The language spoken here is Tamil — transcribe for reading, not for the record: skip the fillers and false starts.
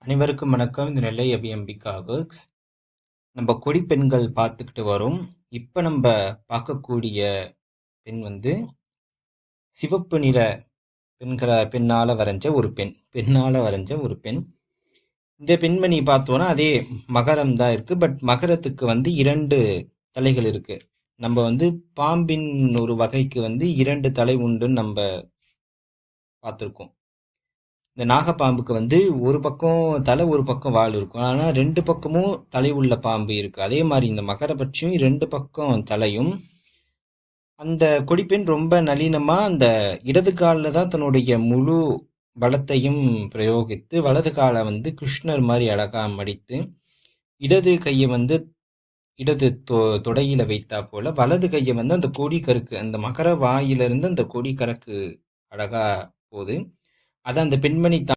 அனைவருக்கும் வணக்கம். இது நெல்லை அபியம்பிகா ஒர்க்ஸ். நம்ம கொடி பெண்கள் பார்த்துக்கிட்டு வரோம். இப்போ நம்ம பார்க்கக்கூடிய பெண் வந்து சிவப்பு நிற பெண்ணால வரைஞ்ச ஒரு பெண். இந்த பெண்மணி பார்த்தோன்னா அதே மகரம் தான் இருக்கு. பட் மகரத்துக்கு வந்து 2 தலைகள் இருக்கு. நம்ம வந்து பாம்பின் ஒரு வகைக்கு வந்து 2 தலை உண்டுன்னு நம்ம பார்த்துருக்கோம். இந்த நாகப்பாம்புக்கு வந்து ஒரு பக்கம் தலை ஒரு பக்கம் வால் இருக்கும். ஆனால் 2 பக்கமும் தலை உள்ள பாம்பு இருக்கு. அதே மாதிரி இந்த மகரபட்சியும் 2 பக்கம் தலையும். அந்த கொடிப்பெண் ரொம்ப நளினமா அந்த இடது காலில் தான் தன்னுடைய முழு பலத்தையும் பிரயோகித்து வலது காலை வந்து கிருஷ்ணர் மாதிரி அழகா மடித்து இடது கையை வந்து இடது தொடையில வைத்தா போல வலது கையை வந்து அந்த கொடி கருக்கு அந்த மகர வாயிலிருந்து அந்த கொடி கருக்கு அழகா போகுது. அதை அந்த பெண்மணி